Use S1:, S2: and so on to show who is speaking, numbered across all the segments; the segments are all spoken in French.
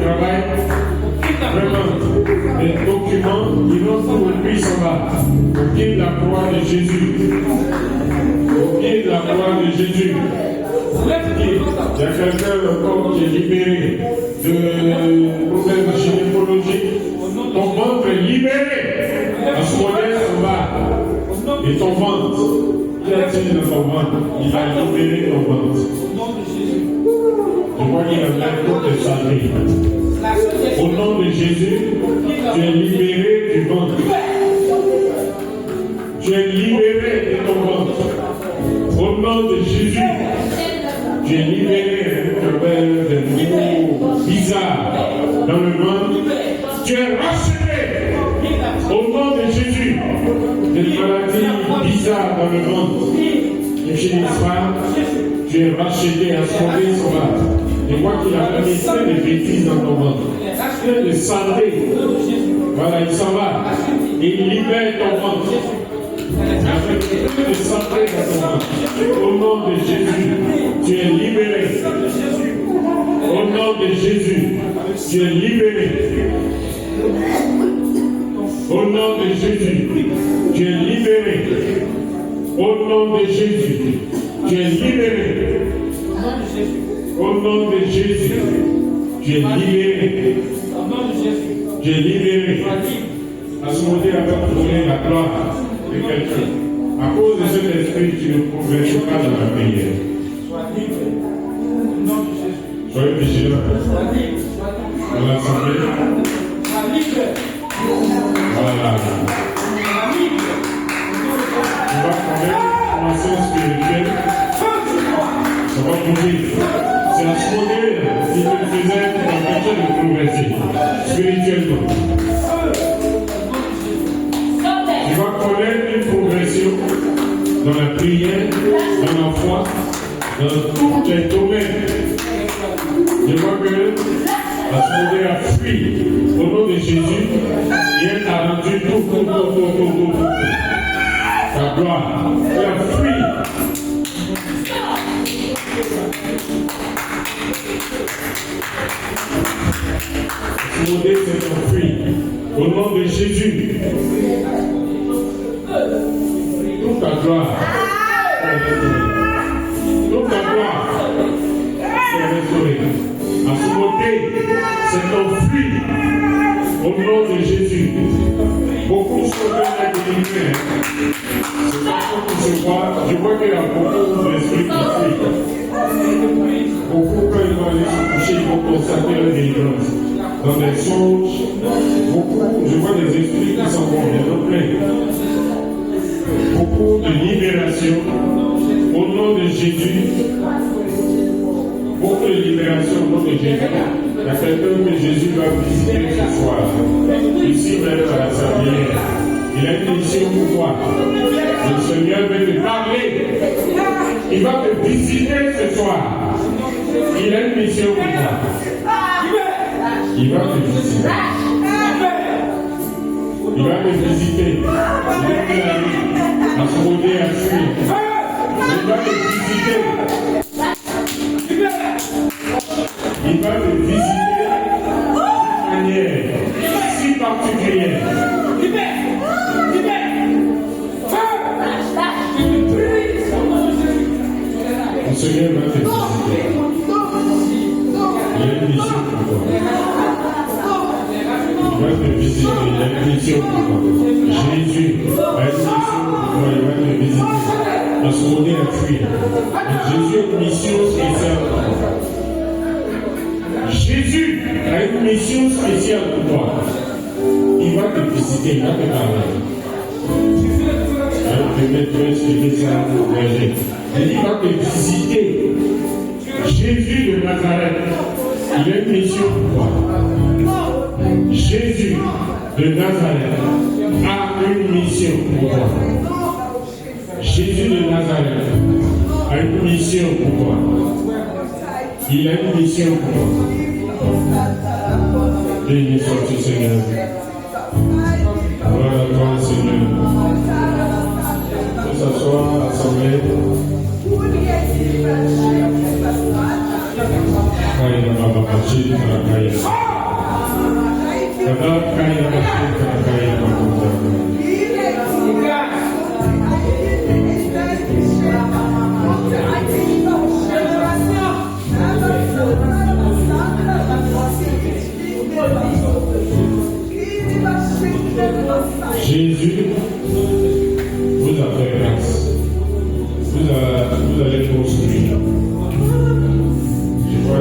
S1: travail. Vraiment, les documents, ils n'ont tout et puis ils s'en va. Au pied de la croix de Jésus. Au pied de la croix de Jésus. Il y a quelqu'un encore qui est libéré de problèmes gynécologiques. Ton ventre est libéré. À ce moment-là, on va. Et ton ventre, il a dit dans ton ventre, il va libérer ton ventre. Je crois qu'il a fait pour te saluer. Au nom de Jésus, tu es libéré du ventre. Tu es libéré de ton ventre. Au nom de Jésus, tu es libéré de mots bizarres dans le ventre. Tu es racheté. Au nom de Jésus, des maladies bizarres dans le ventre qui ne finissent pas, tu es racheté à ce moment-là. Je vois qu'il a mis plein de bêtises dans ton ventre, plein de santé. Voilà, il s'en va. Il libère ton ventre. Avec plein de santé dans ton ventre. Au nom de Jésus, tu es libéré. Au nom de Jésus, tu es libéré. Au nom de Jésus, tu es libéré. Au nom de Jésus, tu es libéré. Au nom de Jésus, tu es libéré. Tu es libéré. À ce moment-là, il va trouver la gloire de quelqu'un. À cause de cet esprit, tu ne progresses pas dans la prière. Soyez vigilants. Dans l'assemblée. Voilà. Tu vas connaître une formation spirituelle. Ça va bouger. C'est à ce moment-là qui te faisait t'empêcher de progresser spirituellement. Tu vas connaître une progression dans la prière, dans la foi, dans tous les domaines. Je vois que à ce moment-là a fui au nom de Jésus, il a rendu tout. Ta gloire, il a fui. Ce modèle s'est enfui au nom de Jésus. Toute ta gloire est restaurée. Toute ta gloire est restaurée. À ce modèle s'est enfui au nom de Jésus. Beaucoup sont dans délivrés. C'est pas comme je vois qu'il y a beaucoup d'esprits qui fuient. Beaucoup, quand ils vont aller se coucher, ils vont constater la délivrance. Dans les songes, beaucoup, je vois des esprits qui s'en vont plein. Beaucoup de libération au nom de Jésus. Beaucoup de libération au nom de Jésus. Il y a quelqu'un que Jésus va visiter ce soir. Ici même à la Sablière. Il a une mission pour toi. Le Seigneur veut te parler. Il va te visiter ce soir. Il a une mission pour toi. Il va te visiter. Il va te visiter. À ce modèle à suivre. Il va te visiter. Il va te visiter d'une manière si particulière. Le Seigneur va te visiter. Il y a une mission pour toi. Il va te visiter. Il y a une mission pour toi. Jésus a une mission pour toi. Il va te visiter. À ce moment à fuir. Jésus a une mission spéciale pour toi. Jésus a une mission spéciale pour toi. Il va te visiter. Il va te parler. Il va te visiter. Jésus de Nazareth, il a une mission pour toi. Jésus de Nazareth a une mission pour toi. Jésus de Nazareth a une mission pour toi. Il a une mission pour toi. Béni soit-tu, Seigneur. Gloire à toi, Seigneur. Que ce soit assemblée. Aïe, Jésus vous a fait grâce. Vous allez construire. Je vois un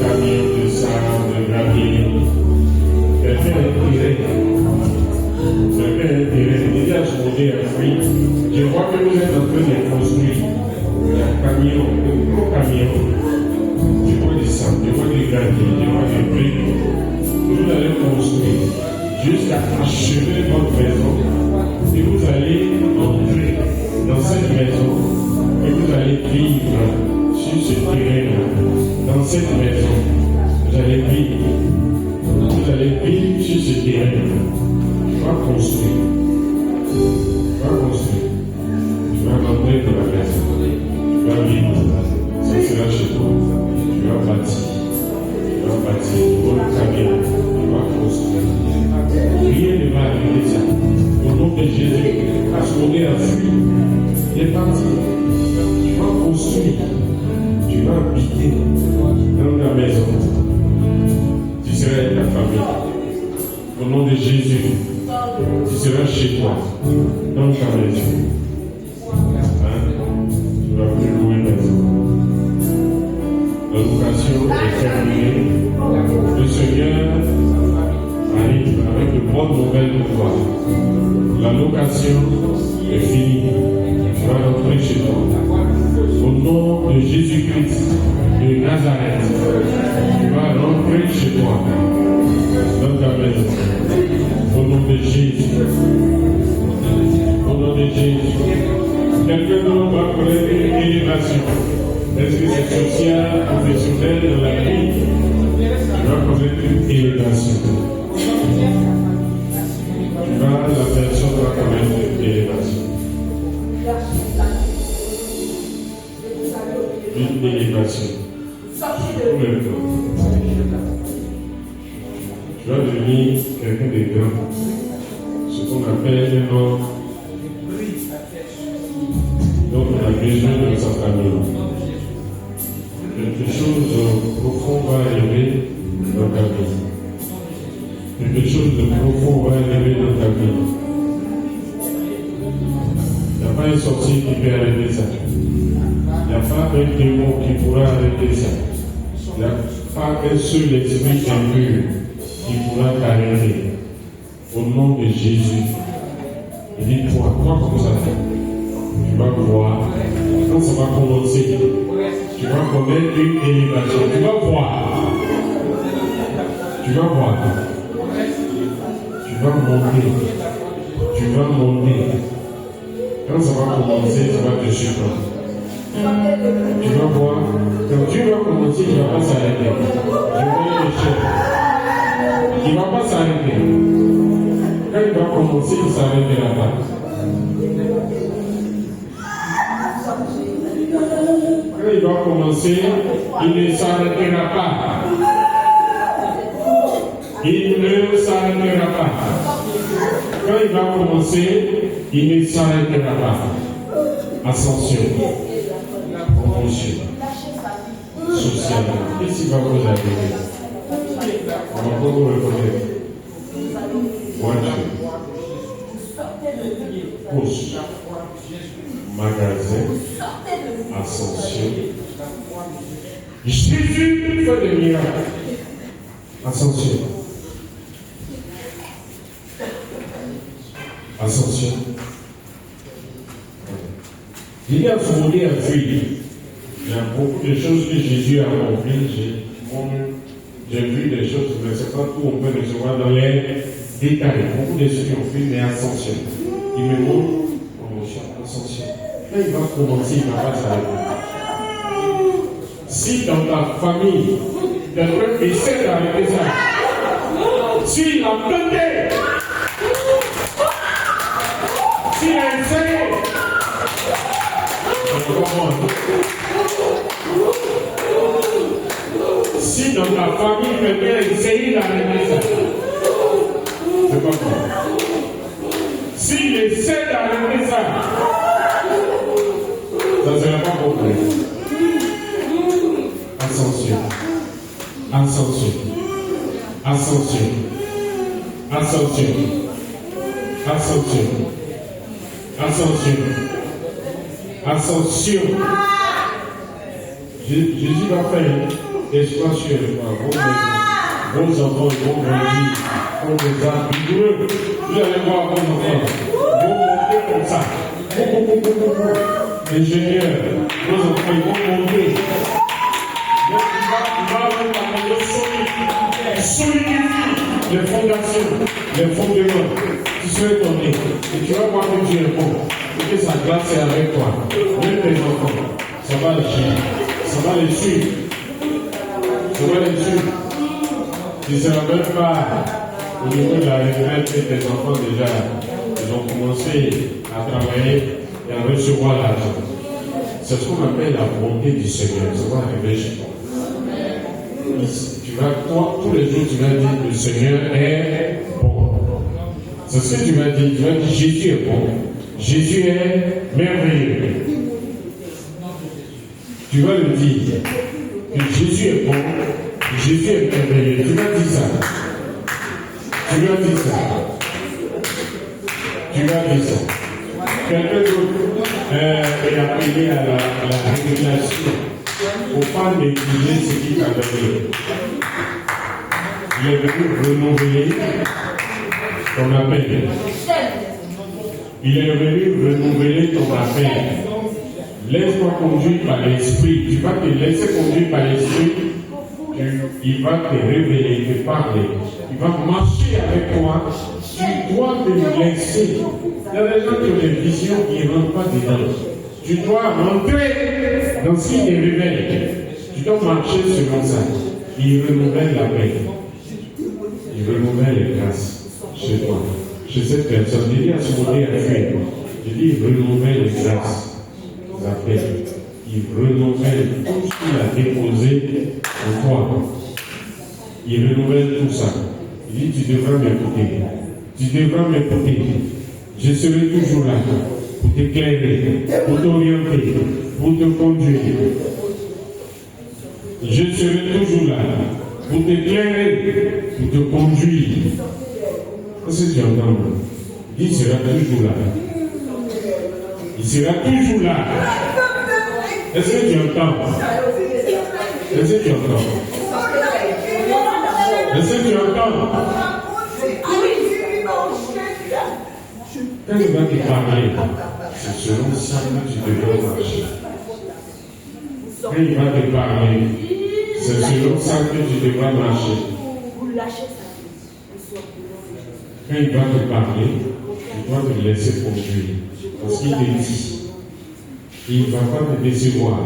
S1: camion de sable, de gravier. Quelqu'un est tiré. Il a soudé un fruit. Je vois que vous êtes en train de construire. Un camion, un gros camion. Je vois du sable, je vois du gravier, je vois des briques. Vous allez construire jusqu'à achever votre maison. Et vous allez entrer dans cette maison. Et vous allez vivre sur ce terrain-là. Dans cette maison. Vous allez vivre. Vous allez vivre sur ce terrain-là. Tu vas construire. Tu vas construire. Tu vas rentrer dans la maison. Tu vas vivre. Ça sera chez toi. Tu vas bâtir. Tu vas bâtir. Tu vas camion. Tu vas construire. Rien ne va arriver ça. Au nom de Jésus, parce qu'on est à fuir. Il est parti. Tu vas construire. Tu vas habiter dans ta maison. Tu seras avec ta famille. Au nom de Jésus, tu seras chez toi, dans ta maison. Tu ne vas plus louer maison. La location est terminée. Le Seigneur arrive avec de bonnes nouvelles pour toi. La location est finie. Tu vas rentrer chez toi. Au nom de Jésus-Christ de Nazareth, tu vas rentrer chez toi, dans ta maison. Au nom de Jésus. Au nom de Jésus. Quelqu'un d'autre va connaître une élévation. Est-ce que c'est social, professionnel, dans la vie? Tu vas connaître une élévation. La personne va connaître une élévation. Une élévation. Pour le temps. Tu vas devenir quelqu'un de grand. Ce qu'on appelle un homme dont on a besoin de sa famille. Quelque chose de profond va arriver dans ta vie. Quelque chose de profond va arriver dans ta vie. Il n'y a pas un sorcier qui peut arrêter ça. Il n'y a pas un démon qui pourra arrêter ça. Il n'y a pas un seul esprit impur qui pourra t'arrêter. Au nom de Jésus, dis-toi, toi comme ça, tu vas voir, quand ça va commencer, tu vas connaître une élévation. Tu vas voir. Tu vas voir. Tu vas monter. Tu vas monter. Quand ça va commencer, ça va te surprendre. Tu vas voir. Quand tu vas commencer, il ne va pas s'arrêter. Tu vas le il ne va pas s'arrêter. Quand il va commencer, il ne s'arrêtera pas. Quand il va commencer, il ne s'arrêtera pas. Il ne s'arrêtera pas. Quand il va commencer, il ne s'arrêtera pas. Ascension, promotion, socialement. Qu'est-ce qui va vous arriver? On va pas vous reconnaître. Voiture, course, magasin, ascension. Jésus fait des miracles. Ascension. Ascension. Il y a fondé un fruit. Il y a beaucoup de choses que Jésus a accomplies. J'ai vu des choses, mais c'est pas tout on peut recevoir dans les détails. Beaucoup de choses qui ont fait, mais ascension. Il me montre promotion, ascension. Quand il va commencer, il ne va pas s'arrêter. Si dans ta famille, quelqu'un essaie d'arrêter ça, s'il a tenté, s'il a essayé, Si dans ta famille, quelqu'un essaye d'arrêter ça, c'est pas bon. S'il essaie d'arrêter ça, ça ne sera pas compris. Ascension. Ascension. Ascension. Ascension. Ascension. Ascension. Ascension. Jésus va faire espoir sur vos enfants vont grandir comme des arbres vigoureux. Vous allez voir vos enfants vont monter comme ça. Ingénieurs, vos enfants ils vont monter. Il va solidifier les fondations, les fondements. Tu seras tombé et tu vas voir que Dieu est bon et que sa grâce est avec toi. Même tes enfants, ça va les suivre. Ça va les suivre. Ça va les suivre. Tu ne seras même pas au niveau de la retraite que tes enfants déjà ils ont commencé à travailler et à recevoir l'argent. C'est ce qu'on appelle la bonté du Seigneur. Ça va arriver chez toi. Tu vas, toi, tous les jours, tu vas dire le Seigneur est bon. C'est ce que tu vas dire. Tu vas dire Jésus est bon. Jésus est merveilleux. Tu vas le dire. Que Jésus est bon. Jésus est merveilleux. Tu vas dire ça. Tu vas dire ça. Tu vas dire ça. Quelqu'un d'autre est appelé à la révélation. Il ne faut pas négliger ce qu'il a donné. Il est venu renouveler ton appel. Il est venu renouveler ton appel. Laisse-toi conduire par l'esprit. Tu vas te laisser conduire par l'esprit. Il va te révéler, te parler. Il va marcher avec toi. Tu dois te laisser. Il y a des gens qui ont des visions qui ne rentrent pas dedans. Tu dois rentrer dans ce qui te révèle. Tu dois marcher selon ça. Il renouvelle la paix. Il renouvelle les grâces chez toi, chez cette personne. Je dis à ce moment-là, je dis, il renouvelle les grâces, la paix. Il renouvelle tout ce qu'il a déposé en toi. Il renouvelle tout ça. Il dit, tu devras m'écouter. Tu devras m'écouter. Je serai toujours là pour t'éclairer, pour t'orienter, pour te conduire. Je serai toujours là pour t'éclairer, pour te conduire. Qu'est-ce que tu entends? Il sera toujours là. Il sera toujours là. Est-ce que tu entends? Est-ce que tu entends? Est-ce que tu entends? Quand il va te parler, c'est selon ça que tu devrais marcher. Quand il va te parler, c'est selon ça que tu devras marcher. Quand il va te parler, tu dois te laisser conduire. Parce qu'il te dit, il ne va pas te décevoir.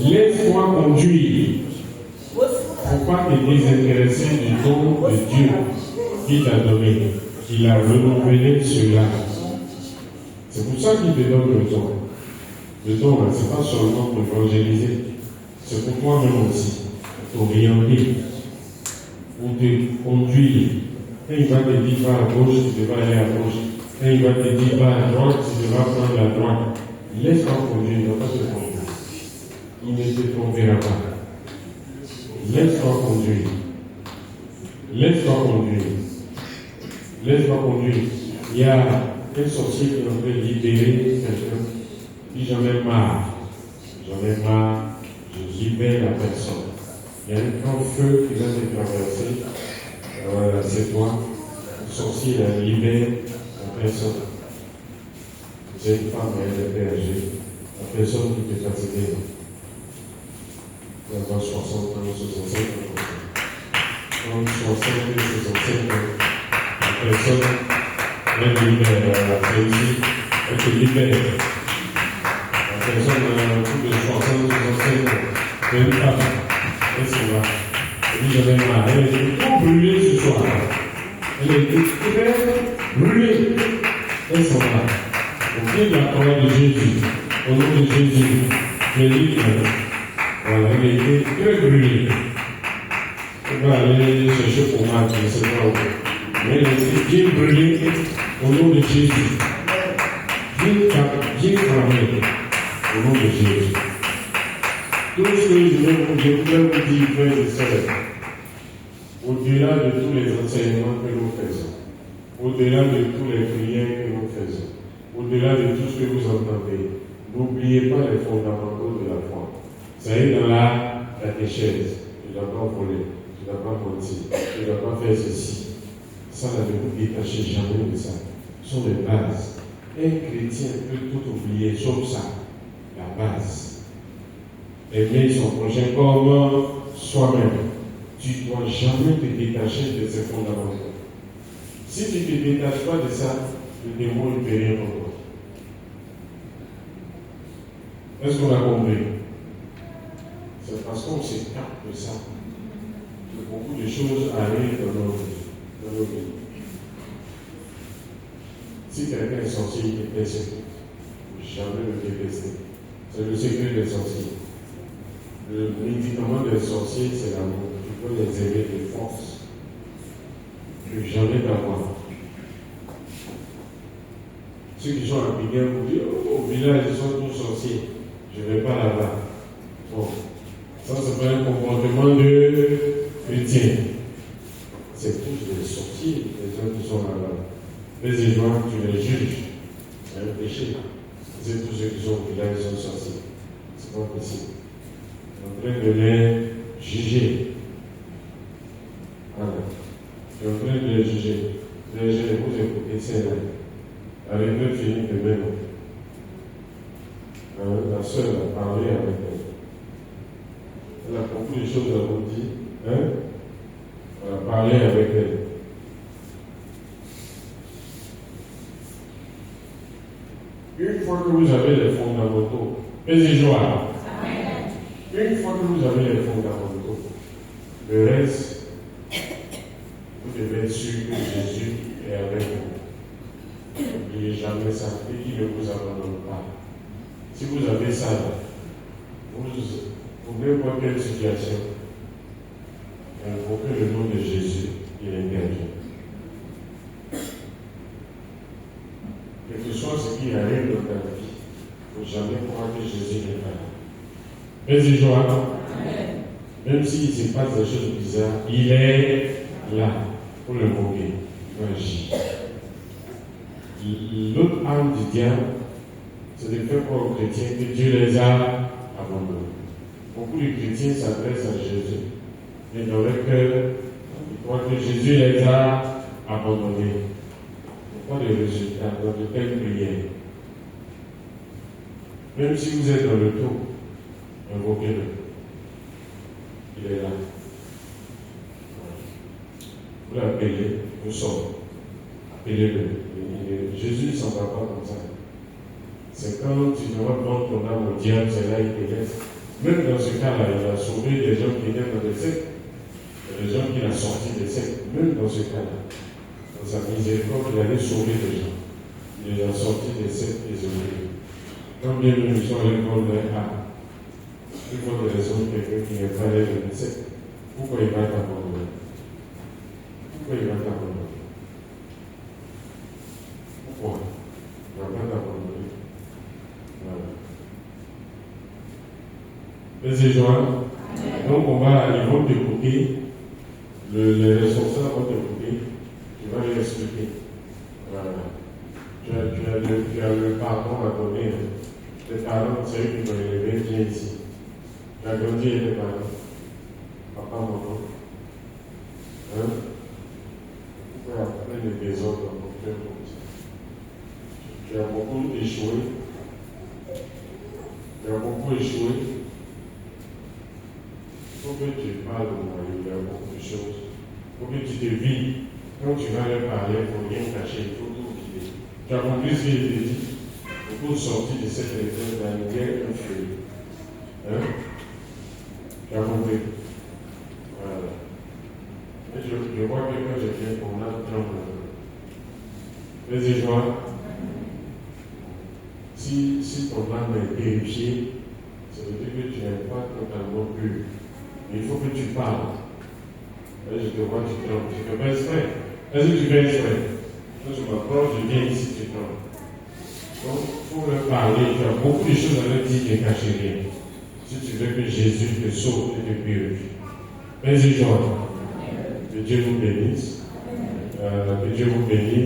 S1: Laisse-toi conduire. Il ne faut pas te désintéresser du don de Dieu qu'il t'a donné. Il a renouvelé cela. C'est pour ça qu'il te donne le don. Le don, ce n'est pas seulement pour évangéliser. C'est pour toi-même aussi. Pour t'orienter. Pour te conduire. Quand il va te dire va à gauche, tu devras aller à gauche. Quand il va te dire va à droite, tu devras prendre la droite. Laisse-toi conduire, il ne va pas te conduire. Il ne te conduira pas. Laisse-toi conduire. Laisse-toi conduire. Laisse-toi conduire. Il y a un sorcier qui est en train de libérer quelqu'un. Puis j'en ai marre. J'en ai marre. Je libère la personne. Il y a un grand feu qui va te traverser. Voilà, c'est toi. Le sorcier la libère la personne. C'est une femme, elle est âgée. La personne qui te fatiguée. Elle va avoir 60 ans, 65 ans. Entre 60 et 65 ans. La personne, elle libère la félicité, elle te libère. La personne a plus de 60, 65 ans. C'est une femme. Elle s'en va. Elle dit, j'en ai marre. Elle est tout brûlée ce soir. Elle est toute brûlée. Elle s'en va. Au pied de la parole de Jésus, au nom de Jésus, je livre Voilà, il a été très brûlé. On va aller chercher pour Marc, je ne sais pas où. Mais il a été bien brûlé au nom de Jésus. Bien cramé au nom de Jésus. Tout ce que je voudrais vous dire, frères et sœurs, au-delà de tous les enseignements que nous faisons, au-delà de tous les prières que nous faisons, au-delà de tout ce que vous entendez, n'oubliez pas les fondamentaux de la foi. Vous savez, dans la catéchèse, tu ne dois pas voler, tu ne dois pas mentir, tu ne dois pas faire ceci. Ça, ne vous détachez jamais de ça. Ce sont les bases. Un chrétien peut tout oublier, sauf ça, la base. Aimer son prochain comme soi-même. Tu ne dois jamais te détacher de ces fondamentaux. Si tu ne te détaches pas de ça, le démon ne peut rien pour toi. Est-ce qu'on a compris? C'est parce qu'on s'écarte de ça que beaucoup de choses arrivent dans nos vies. Si quelqu'un est sorcier, il est persécuté. Il ne faut jamais le détester. C'est le secret des sorciers. Le médicament des sorciers, c'est l'amour. Tu peux les aimer de force. Il ne faut jamais t'avoir. Ceux qui sont à Biguin vous disent, au village, ils sont tous sorciers. Je ne vais pas là-bas. Bon. Ça, c'est pas un comportement de chrétien. C'est tous des sorciers, les gens qui sont là-bas. Les éloignes, tu les juges. C'est un péché. C'est tous ceux qui sont au village, ils sont sorciers. C'est pas possible. Tu es en train de les juger. Voilà. Tu es en train de les juger. Les gens, vous écoutez, c'est là. Avec eux, finit de même. La sœur a parlé avec elle. Elle a compris les choses à vous dire. Hein? Elle a parlé avec elle. Une fois que vous avez les fondamentaux, faites joie. Une fois que vous avez les fondamentaux, le reste, vous devez être sûr que Jésus est avec vous. N'oubliez jamais ça et qu'il ne vous abandonne pas. Si vous avez ça, vous n'importe quelle situation, invoquez le nom de Jésus, il est gagné. Quel que soit ce qui arrive dans ta vie, il ne faut jamais croire que Jésus n'est pas là. Mais joie, même s'il se passe des choses bizarres, il est là pour le moquer, pour agir. L'autre arme du diable, c'est de faire croire aux chrétiens que Dieu les a abandonnés. Beaucoup de chrétiens s'adressent à Jésus, mais dans leur cœur, ils croient que Jésus les a abandonnés. Pas de résultats dans de telles prières. Même si vous êtes dans le trou, invoquez-le. Il est là. Vous l'appelez, vous sortez. Appelez-le. Jésus ne s'en va pas comme ça. C'est quand tu dois prendre ton âme au diable, c'est là qu'il te laisse. Même dans ce cas-là, il a sauvé des gens qui étaient dans des sectes. Des gens qu'il a sortis des sectes. Même dans ce cas-là. Dans sa miséricorde, il allait sauver les gens. Il les a sortis des sectes isolés. Quand bien nous sommes allés prendre un âme, il faut des raisons quelqu'un qui n'est pas allé dans les sectes. Pourquoi il va t'abandonner? Pourquoi il va t'abandonner? Pourquoi? Il ne va pas t'abandonner. Voilà. Les joie. Donc ils vont t'écouter. Les responsables vont t'écouter. Tu vas lui expliquer. Voilà. Tu as le pardon à donner. Les parents, c'est eux qui t'ont élevé, viens ici. Tu as grandi avec les parents. Papa, maman. Hein? Pourquoi il y a plein de désordre dans mon cœur comme ça? Tu as beaucoup échoué. Tu as beaucoup échoué. Il faut que tu parles au mari, il y a beaucoup de choses. Il faut que tu te vides. Quand tu vas leur parler, il ne faut rien cacher, il faut tout vider. Tu as compris ce qu'il te dit? Beaucoup de sorties de cette école dans une guerre influée. Hein? Tu as compris? Voilà. Et je vois que quand je viens pour là, les joie. Si ton âme est purifiée, ça veut dire que tu n'aimes pas totalement parles. Là, je te vois, tu trembles. Tu fais pas exprès. Est-ce que tu fais exprès? Quand je m'approche, je viens ici, tu trembles. Donc, il faut leur parler. Tu as beaucoup de choses à leur dire, ne cachez rien. Si tu veux que Jésus te sauve et te purifie. Vas-y, John. Que Dieu vous bénisse. Que Dieu vous bénisse.